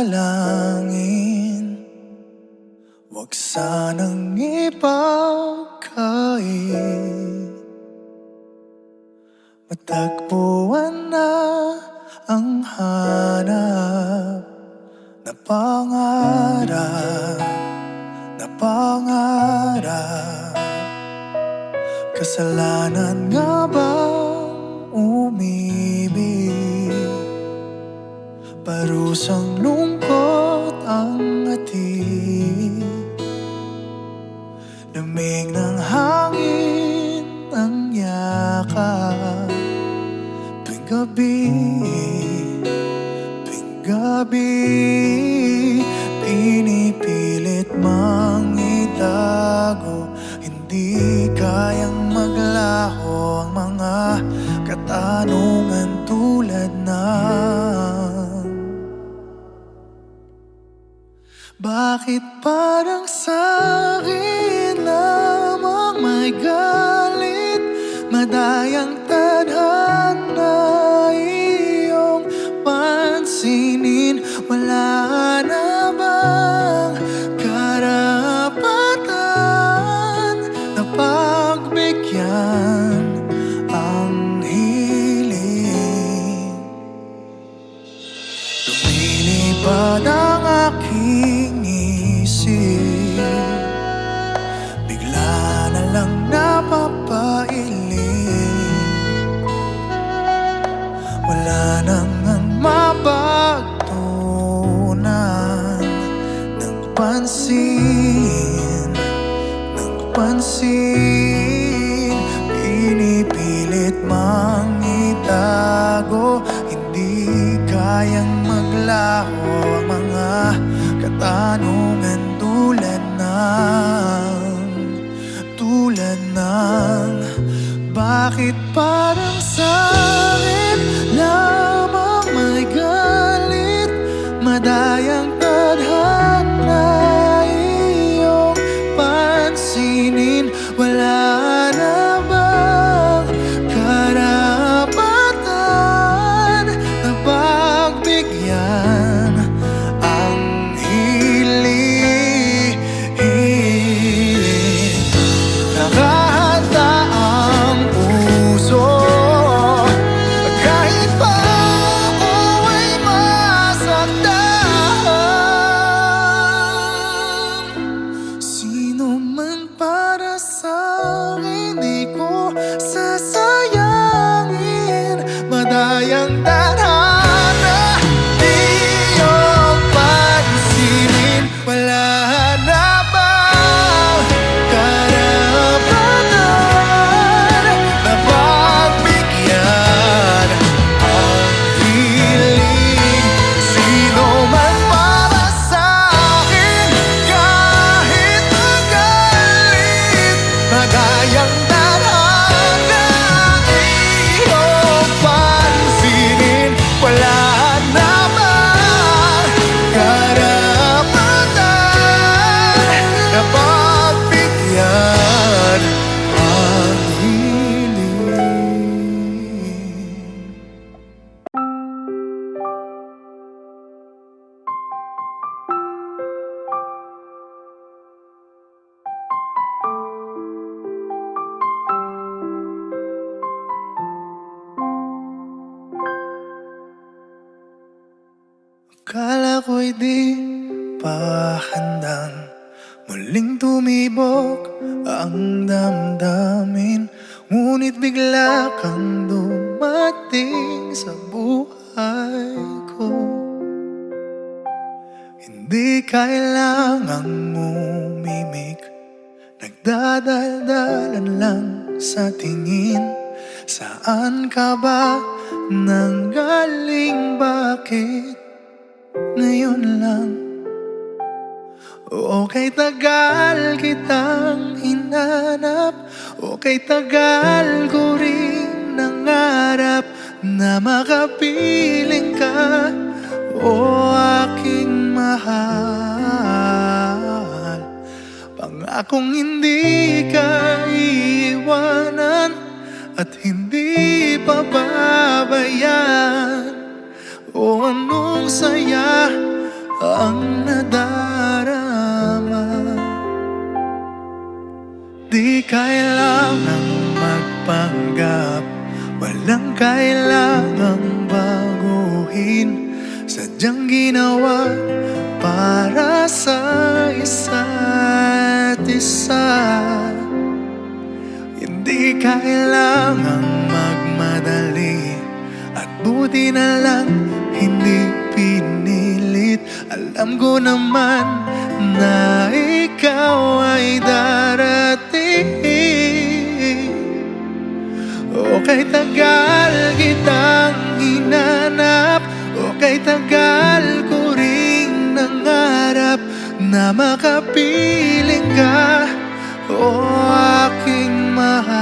panalangin, wag sanang ipagkait. Matagpuan na ang hanap na pangarap, na pangarap. Kasalanan nga bang umibig? Parusang lungkot ang hatid. Lamig ng hangin ang yakap. Tuwing gabi, tuwing gabi, pinipilit mang itago. Hindi kayang maglaho ang mga katanungan tulad ng bakit parang sa'kin lamang may galit? Madayang tadhana iyong pansinin. Wala na bang karapatan na pagbigyan ang hiling? Lumilipad ang aking isip, bigla na lang napapailing. Wala nang mapagtunan ng pansin, ng pansin. Pinipilit mang itago, hindi kayang maglaho ang mga katanungan tulad ng bakit parang sa'kin lamang may galit? Madayang tadhana iyong pansinin. Wala na bang karapatan na pagbigyan ang hiling? Nakahanda ang puso kahit pa ako ay masaktan. Sino man para sa'kin di ko sasayangin. Madayang tadhana iyong pansinin. Wala na bang karapatan na pagbigyan ang hiling? Sino man para sa'kin kahit magalit. Madayang tadhana iyong pansinin. Wala na bang karapatan na pagbigyan ang hiling? Akala ko'y di pa handang muling tumibok ang damdamin. Ngunit bigla kang dumating sa buhay ko. Hindi kailangang umimik, nagdadaldalan lang sa tingin. Saan ka ba nanggaling? Bakit ngayon lang? O kay tagal kitang hinanap, o kay tagal ko rin nangarap na makapiling ka, o aking mahal. Pangakong hindi ka iiwanan at hindi pababayaan. O anong saya ang nadarama. Di kailangang magpanggap, walang kailangang baguhin. Sadyang ginawa para sa isa't isa. Hindi kailangang magmadali, at buti na lang hindi pinilit. Alam ko naman na ikaw ay darating. Okay, tagal kitang hinanap, okay, tagal ko ring nangarap na makapiling ka, o aking mahal.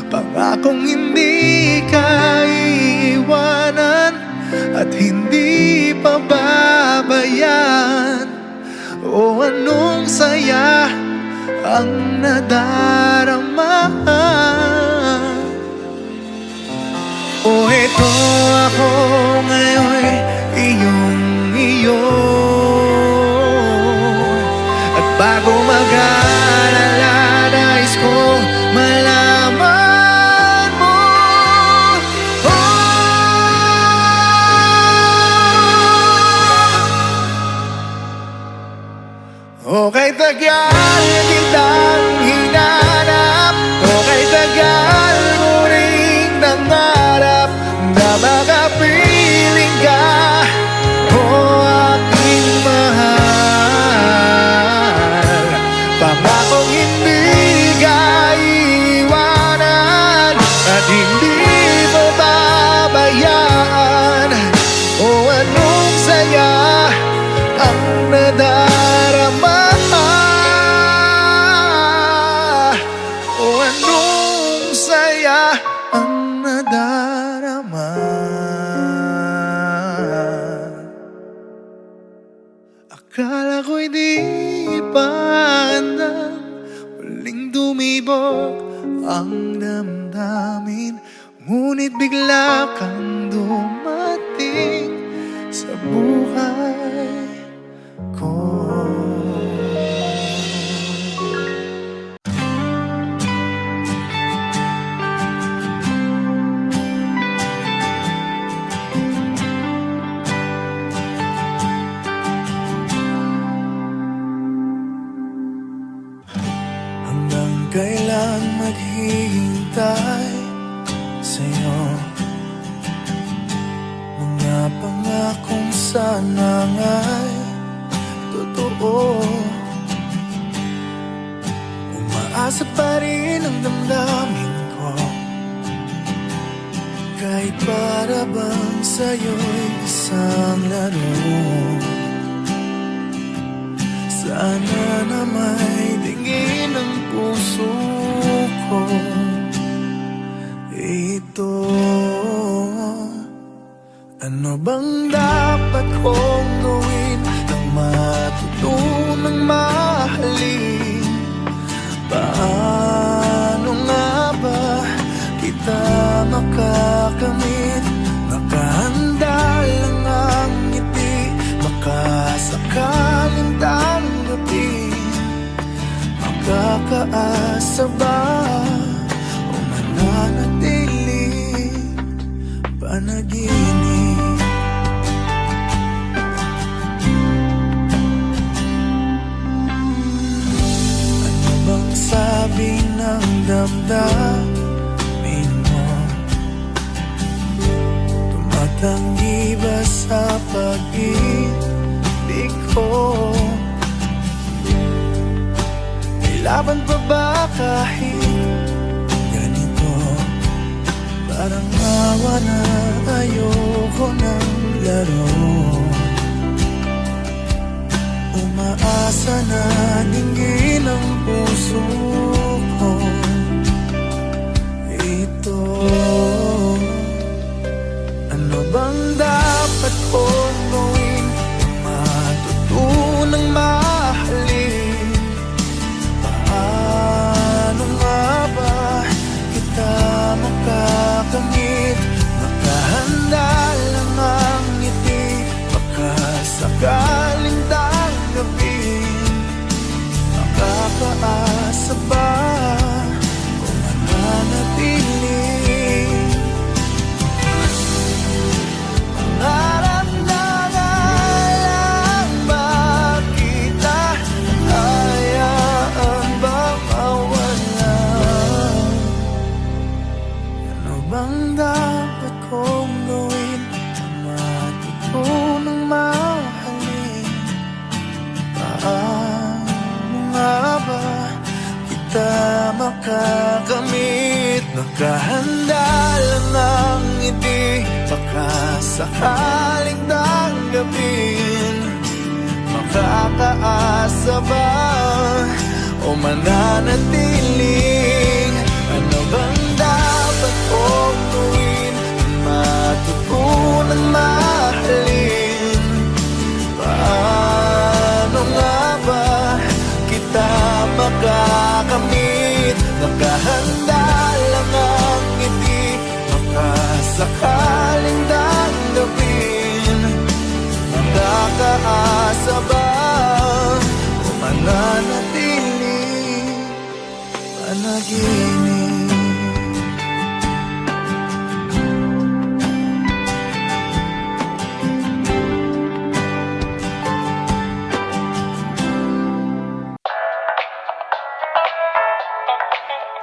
Pangakong hindi ka iiwanan at hindi pababayaan. O anong saya ang nadarama. O eto ako ngayon, iyong-iyo. At bago mag-alala, nais kong malaman mo. Okay, tagal kitang hinanap, okay, tagal mo ring nangarap na makapiling ka, o aking mahal. Pangakong hindi ka iiwanan at hindi mo babayaan. O anong saya ang nadarama. O anong saya ang nadarama. Akala ko'y di pa handang muling dumibok ang damdamin, ngunit bigla kang dumating sa buhay ko. Hanggang kailan maghihintay sa'yo? Mga pangakong sana nga'y totoo. Umaasa pa rin ang damdamin ko, kahit para bang sa'yo'y isang laro. Sana na may tingin ang puso ko. Ito, ano bang dapat kong gawin nang matutunang mahalin? Paano nga ba kita makakamit? Nakahanda lang ang ngiti, makasakaling tanggapin. Makakaasa ba o mananatiling panaginip? Ano bang sabi ng damdamin mo? Tumatanggi ba sa pag-ibig ko? Laban pa ba kahit ganito? Parang awa na, ayoko ng laro. Umaasa na dinggin ang puso ko. Ito, ano bang dapat kong gawin? Matutunang mahalin. Paano nga ba kita makakamit? Makahanda lang ang ngiti, Nakahanda lang ang ngiti, baka sakaling tanggapin. Makakaasa ba o mananatiling? Ano bang dapat kong gawin? Matutunan mahalin. Paano nga ba kita makakamit? Nakahanda lang ang ngiti, makasakaling tanggapin. Makakaasa ba o mananatiling panaginip?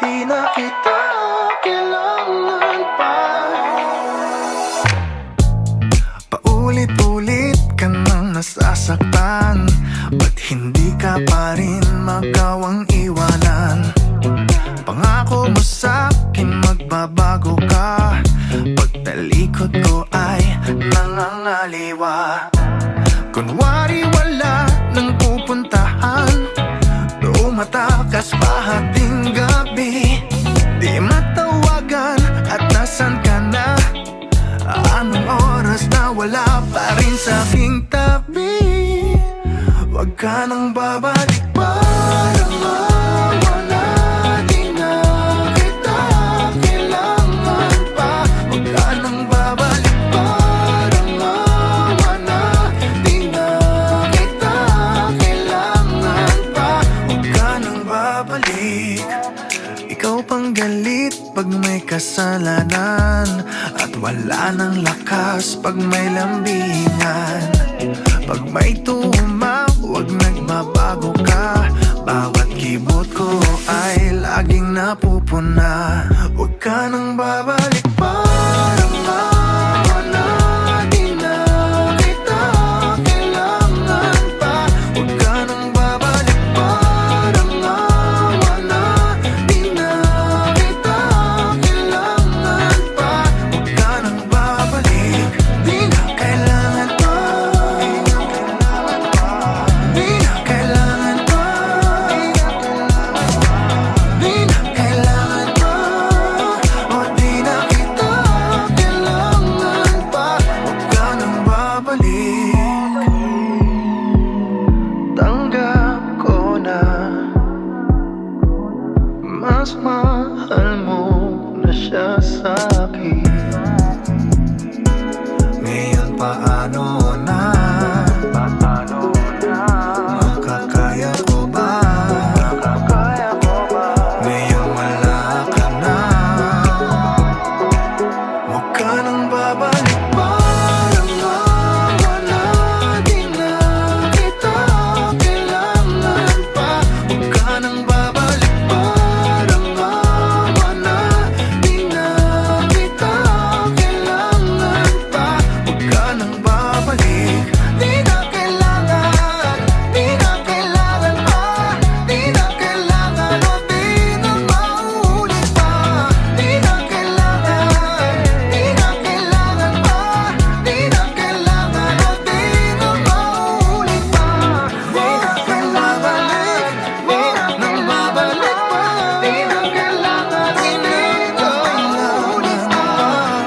Di na kita kailangan pa. Paulit-ulit ka nang nasasaktan, ba't hindi ka pa rin magawang iwanan? Pangako mo sa'kin magbabago ka, pagtalikod ko ay nangangaliwa. Kunwari wala nang pupuntahan, tumatakas pa hating gabi. Di matawagan at nasan ka na? Anong oras na wala pa rin sa aking tabi? Huwag ka nang babalik, parang mawala. Di na kita kailangan pa. Huwag ka nang babalik, parang mawala. Di na kita kailangan pa. Huwag ka nang babalik. Ikaw pang galit pag may kasalanan, at wala nang lakas pag may lambingan. Pag may tumawag nagbabago ka, bawat kibot ko ay laging napupuna. Huwag ka nang babalik, parang mawala. Di na kita kailangan pa. Huwag ka nang babalik, parang mawala. Di na kita kailangan pa. Huwag ka nang babalik, di na kailangan pa. Di na kailangan pa. Di na kailangan pa. O di na kita kailangan pa. Huwag ka nang babalik. Tanggap ko na mas mahal mo na siya sa'kin. Ngayon paano na? Makakaya ko ba? Ngayon wala ka na. Huwag ka nang babalik, parang mawala. Di na kita kailangan pa. Huwag ka nang babalik, parang mawala. Di na kita kailangan pa. Huwag ka nang babalik, di na kailangan. Di na kailangan pa. Di na kailangan o di na mauulit pa. Di na kailangan. Di na kailangan pa. Di na kailangan o di na mauulit pa. Di na kailangan. Huwag nang babalik pa. Di na kailangan. Hindi na mauulit pa.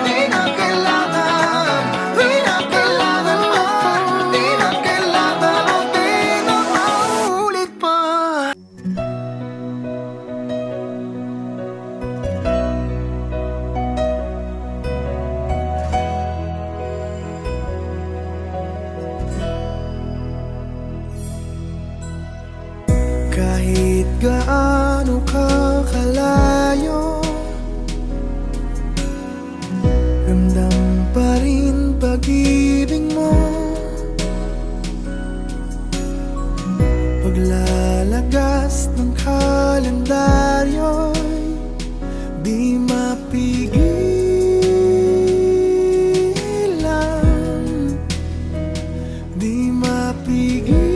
Di na kailangan. Di na kailangan pa. Di na kailangan o di na mauulit pa. Kahit gaano ka kalayo, ramdam pa rin pag-ibig mo. Paglalagas ng kalendaryo'y di mapigilan. Di mapigilan.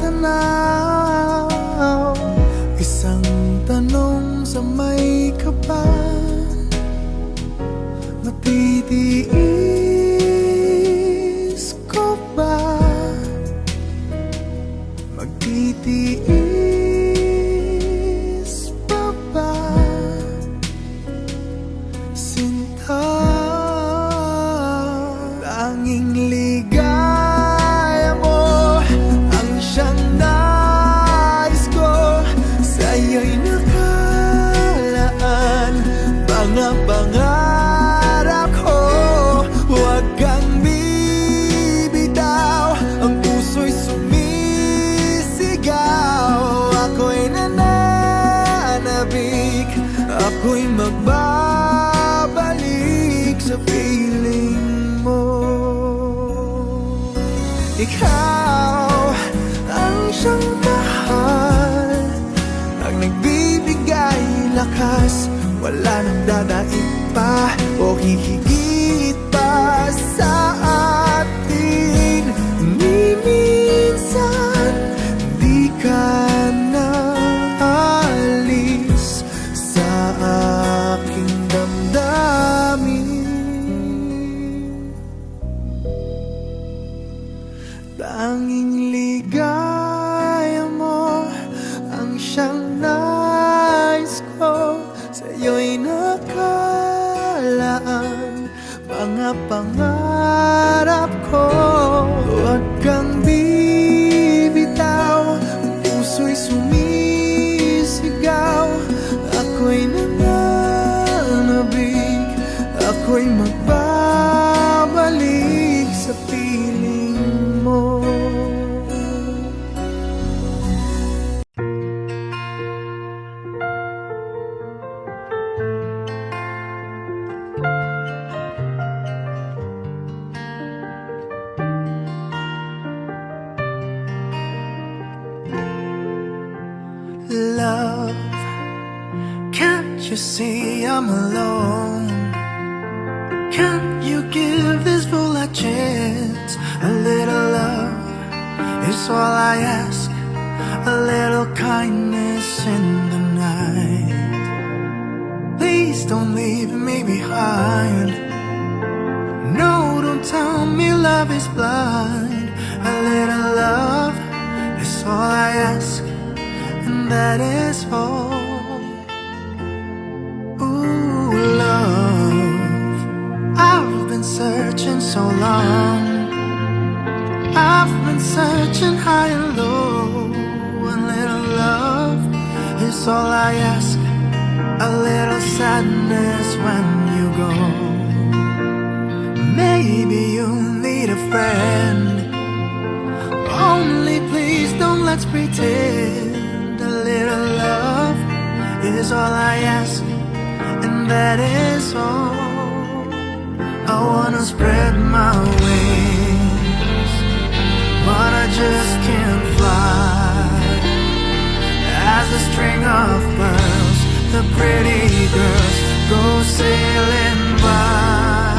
tanaw. Isang tanong sa may kaba, matitiis ko ba? Magtitiis pa ba? Sinta, tanging ligaya mo ang siyang nais ko. Sa'yo'y nakalaan mga pangarap ko. Huwag kang bibitaw, ang puso'y sumisigaw. Ako'y nananabik, ako'y magbabalik sa piling mo. Ikaw ang siyang mahal, ang nagbibigay lakas. Wala nang dadaig pa o hihigit pa sa atin. Ni minsan di ka na alis sa aking damdamin. Tanging ligaya mo ang siyang nais ko. Sa'yo'y nakalaan mga pangarap ko. Huwag kang bibitaw, ang puso'y sumisigaw. Ako'y nananabik, ako'y magbabalik sa piling mo. Love, can't you see I'm alone? Can't you give this fool a chance? A little love is all I ask, a little kindness in the night. Please don't leave me behind. No, don't tell me love is blind. A little love is all I ask, and that is all. Ooh, love, I've been searching so long. I've been searching high and low. A little love is all I ask, a little sadness when you go. Maybe you need a friend, only please don't let's pretend. A little love is all I ask, and that is all. I wanna spread my wings, but I just can't fly. As a string of pearls, the pretty girls go sailing by.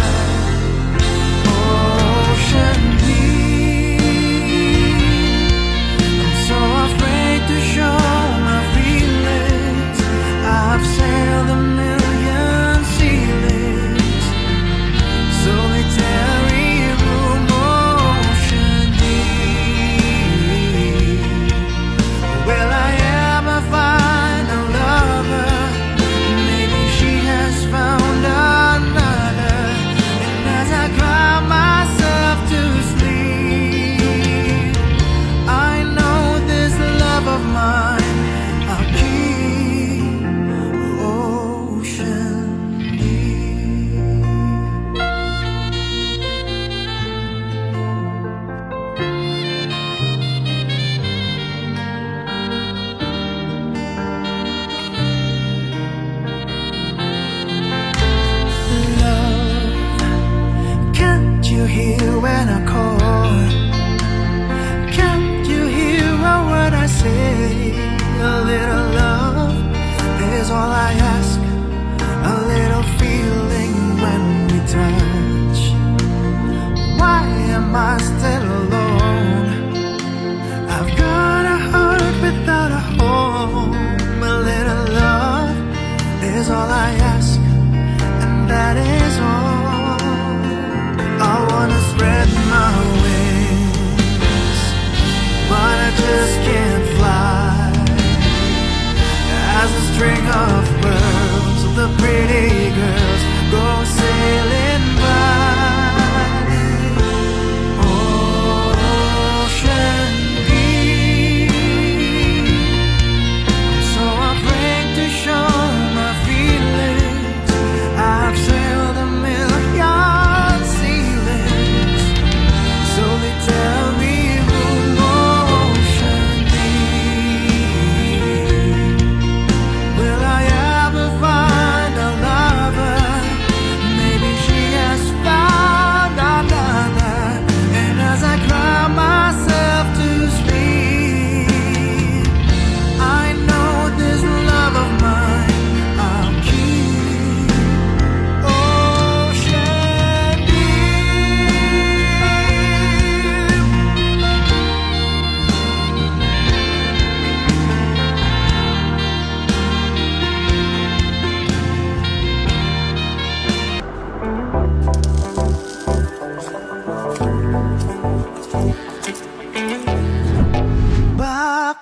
Ocean deep, I'm so afraid to show my feelings. I've sailed a million ceilings, solitary room. Ocean deep, will I ever find a lover? Maybe she has found another.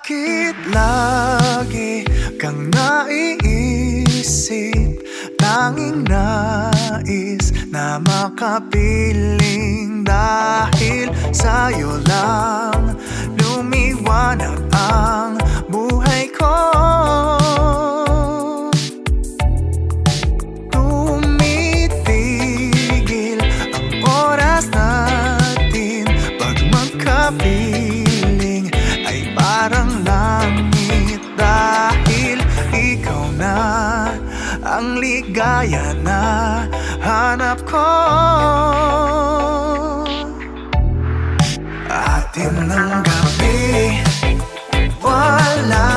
Bakit lagi kang naiisip? Tanging nais na makapiling, dahil sa'yo lang lumiwanag ang buhay ko. Tumitigil ang oras natin, pag magkapiling ay parang langit, dahil ikaw na ang ligaya na hanap ko. Atin ng gabi, wala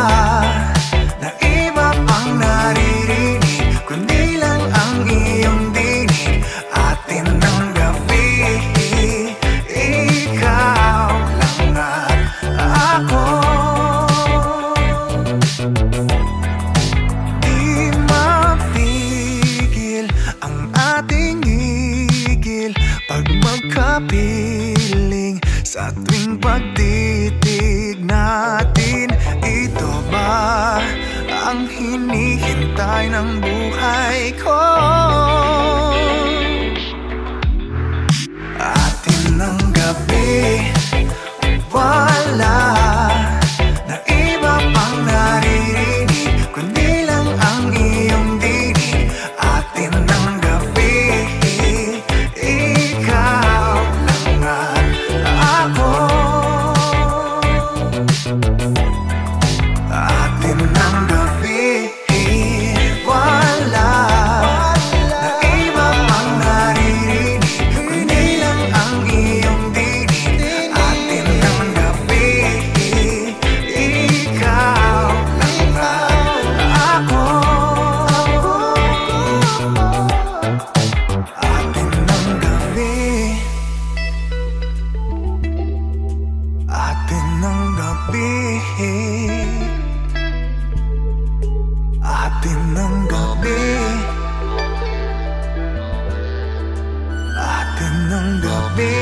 na iba pang naririnig, kundi lang ang iyong dinig. Atin ng gabi, ikaw lang at ako. Di mapigil ang ating igil, pag magkapiling sa tuwing pagtitig natin. Ito ba ang hinihintay ng buhay ko? Atin ng gabi, wala na iba pang naririnig, kundi lang ang iyong dinig. Atin ng gabi, ikaw lang at ako. Atin ng gabi, wala na iba pang naririnig, kundi lang ang iyong dinig. Atin ng gabi, ikaw lang at ako. Atin ng gabi, atin ng gabi, atin ng gabi, atin ng gabi.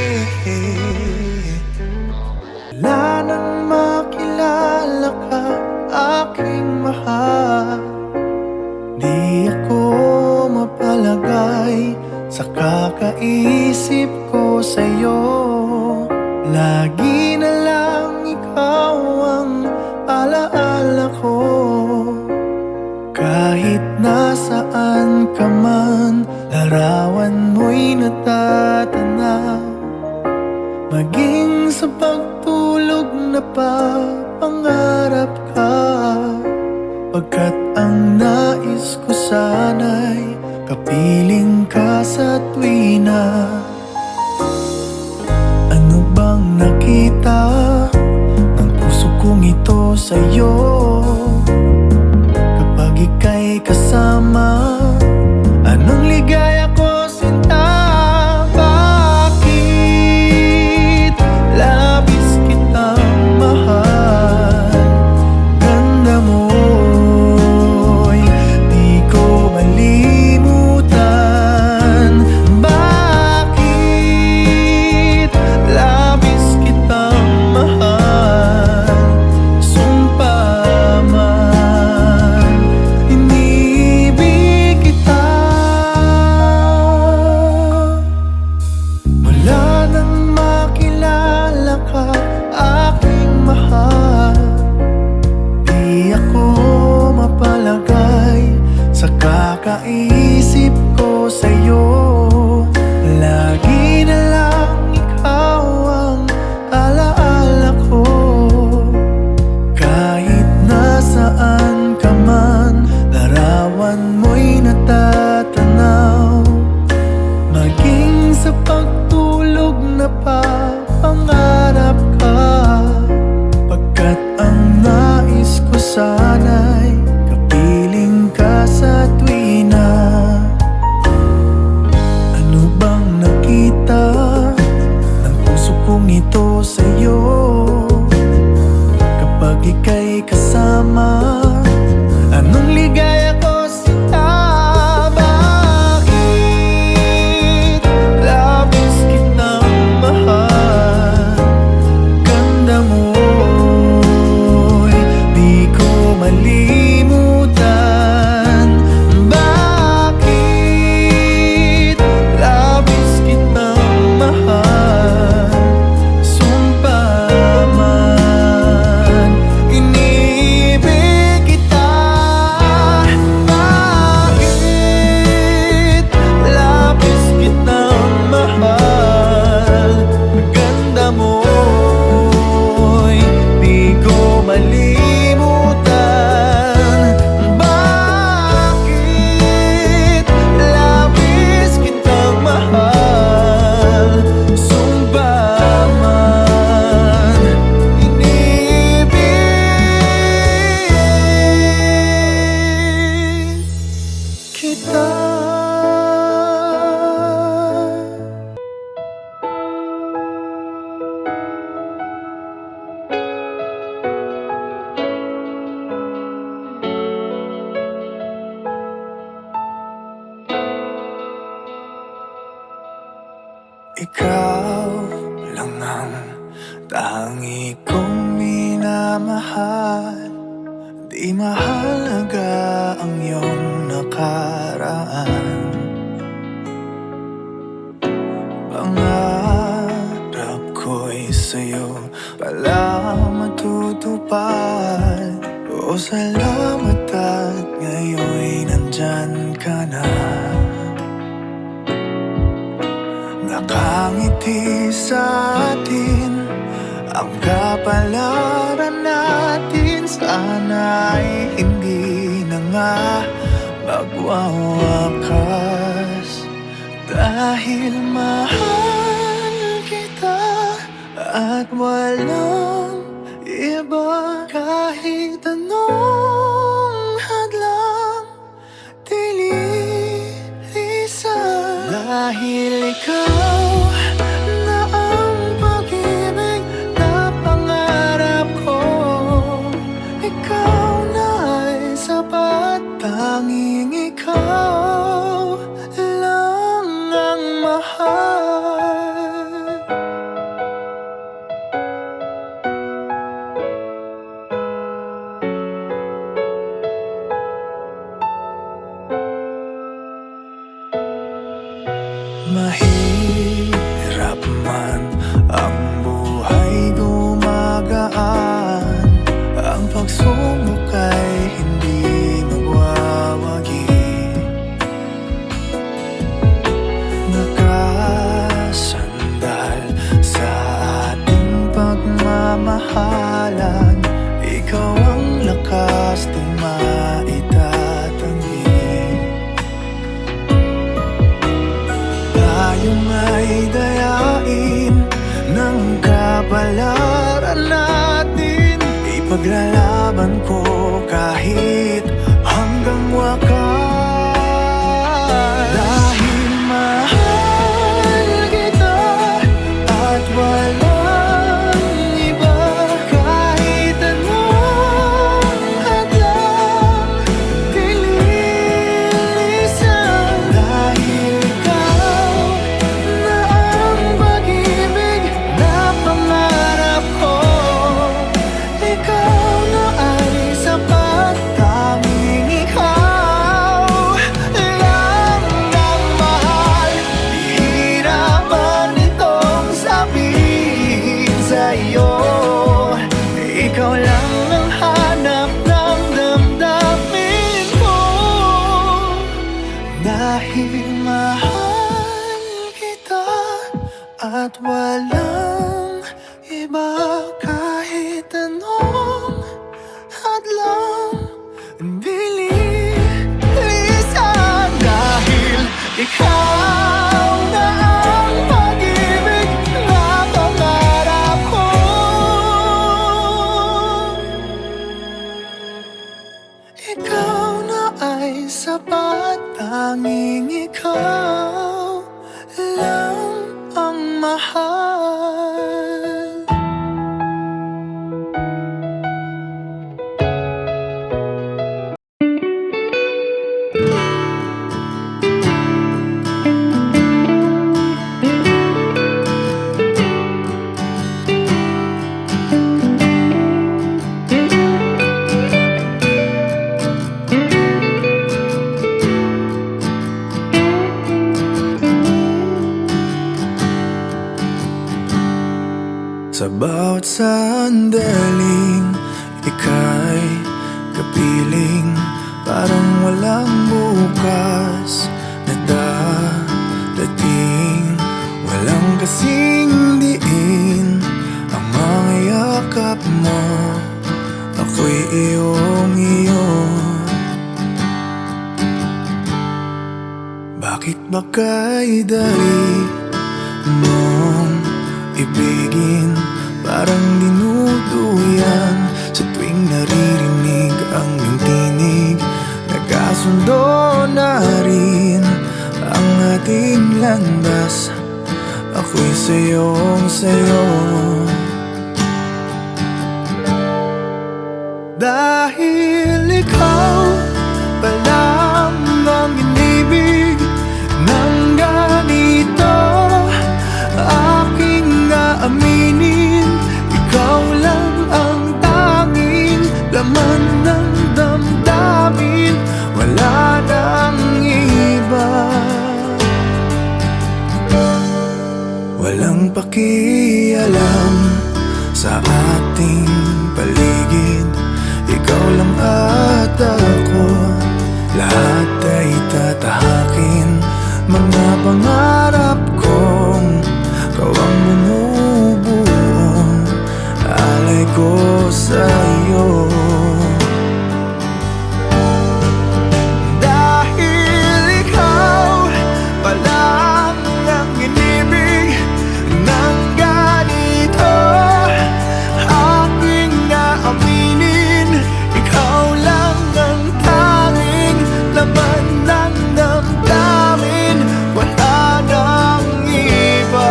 Wala nang makilala ka, aking mahal. Di ako mapalagay sa kakaisip ko sa'yo. Lagi na lang ikaw ang alaala ko. Kahit nasaan ka man, larawan mo'y natatanaw. Maging sa pagtulog na papangarap ka, pagkat ang nais ko sana'y kapiling ka sa tuwina. Ano bang nakita ng puso kong ito sa'yo? Kapag ika'y kasama, anong ligaya ko sinta? Bakit labis kitang mahal? Ganda mo'y di ko malimutan. Bakit labis kitang mahal? Sumpa man, inibig kita. Mula nang makilala ka, aking mahal, di ako mapalagay sa kakaisip ko sa'yo. Lagi na lang ikaw ang alaala ko. Kahit nasaan ka man, larawan mo'y natatanaw. Maging sa pagtulog na papangarap ka, pagkat ang nais ko sana'y kapiling ka sa tuwina. Ano bang nakita ng puso kong ito sa'yo? Kapag ika'y kasama, anong ligaya ko sinta? Bakit labis kitang mahal? Ganda mo'y Di mahalaga ang iyong nakaraan. Pangarap ko'y sa'yo pala matutupad. O salamat at ngayon'y nandyan ka na. Nakangiti sa atin ang kapalaran natin. Sana'y hindi na nga magwawakas. Dahil mahal kita at walang iba. Kahit anong hadlang dililisan. Dahil ikaw na ang pag-ibig na pangarap ko. Ikaw na ay sapat. Tanging ikaw lang ang mahal. Mahirap man ang buhay, gumagaan. Ang pagsubok ay hindi magwawagi. Nakasandal sa ating pagmamahalan. Ikaw ang lakas di maitatanggi. Tayo may dayain ng kapalaran natin. Ipaglalaban ko kahit hanggang wakas. Dahil mahal kita at walang iba. Kahit anong hadlang dililisan. Dahil ikaw na ang pag-ibig na pangarap ko. Ikaw na ay sapat. Tanging ikaw lang ang mahal. Hihirapan itong sabihin sa'yo. Ikaw lang ang hanap ng damdamin ko. Dahil mahal kita at walang iba. Kahit anong hadlang dililisan. Dahil ikaw na ang pag-ibig na pangarap ko. Ikaw na ay sapat. Tanging ikaw lang ang mahal. Sa bawat sandaling ika'y kapiling. Parang walang bukas na dadating. Walang kasing diin ang mga yakap mo. Ako'y iyong-iyo. Bakit ba kay dali mong ibigin? Parang dinuduyan sa tuwing naririnig ang iyong tinig. Nagkasundo na rin ang ating landas. Ako'y sa'yo. Dahil ikaw palang ang inibig ng ganito. Aking aaminin, ikaw lang ang tanging laman ng damdamin, wala nang iba. Walang pakialam sa ating paligid, ikaw lang at ako. Lahat ay tatahakin, mga pangarap kong kawang bumubuo, alay ko sa iyo. Dahil ikaw pa lang ang inibig ng ganito, aking naaminin, ikaw lang ang tanging laman ng damdamin, wala nang iba.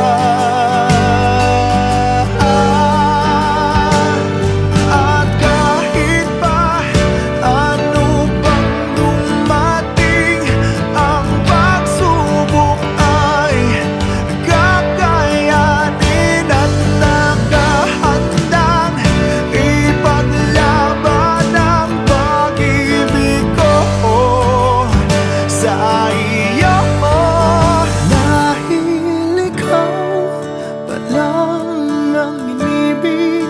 At kahit pa ano pang dumating, ang pagsubok ay kakayanin at nakahandang ipaglaban ang pag-ibig ko sa iyo. Dahil ikaw pa lang ang inibig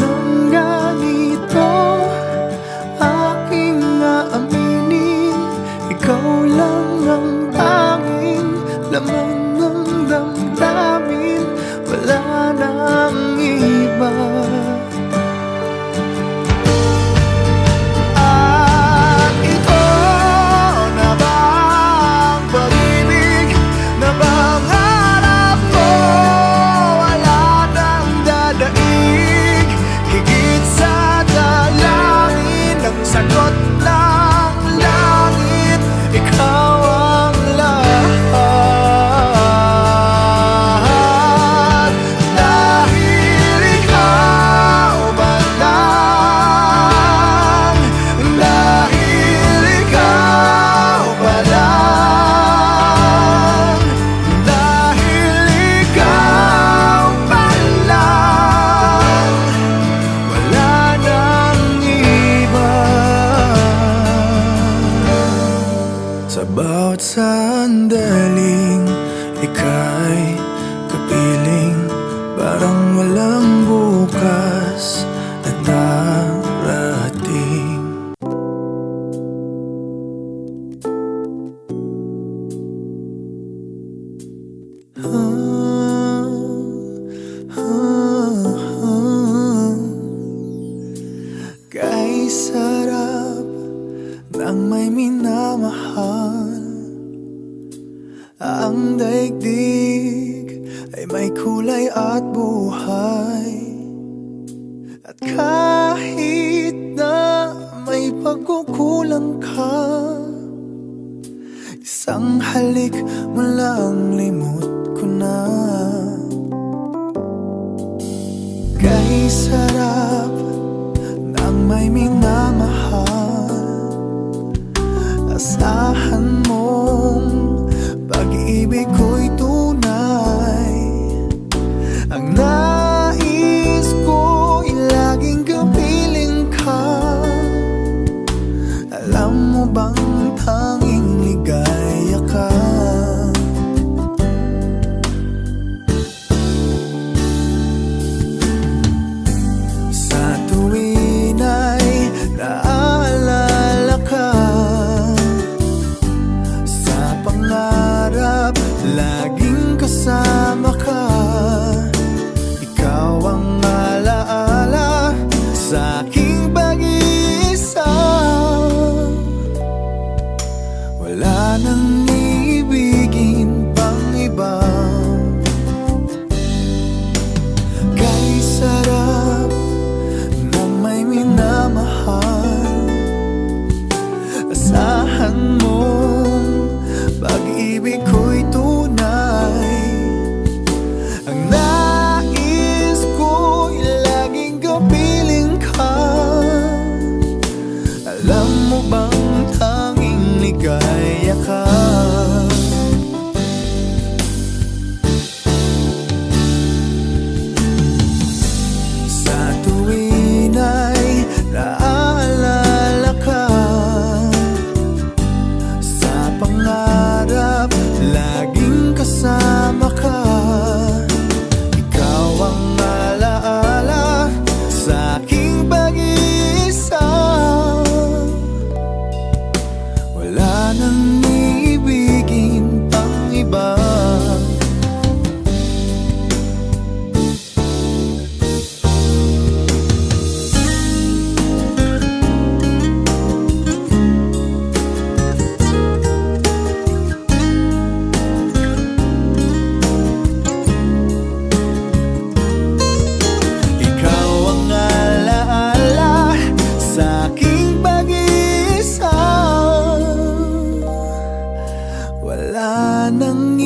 ng ganito, aking naaminin, ikaw lang ang tanging laman ng damdamin, wala nang iba. At ito na bang pag-ibig na pangarap ko, wala nang dadaig, higit sa dalangin ng sagot ng langit, ikaw ang lahat. Dahil ikaw ba lang, dahil ikaw ba lang, dahil ikaw ba lang, wala nang iba. Sa bawat sandaling ika'y kapiling, parang walang bukas na darating. Kay sarap ng may minamahal, ang daigdig ay may kulay at buhay. At kahit na may pagkukulang ka, isang halik mo lang limot ko na. Kay sarap ng may minamahal, asahan mong pag-ibig ko'y tunay. Ang nais ko'y laging kapiling ka. Alam mo bang tanging ligaya ka? Sa tuwin ay naaalala ka, sa pangarap Wala nang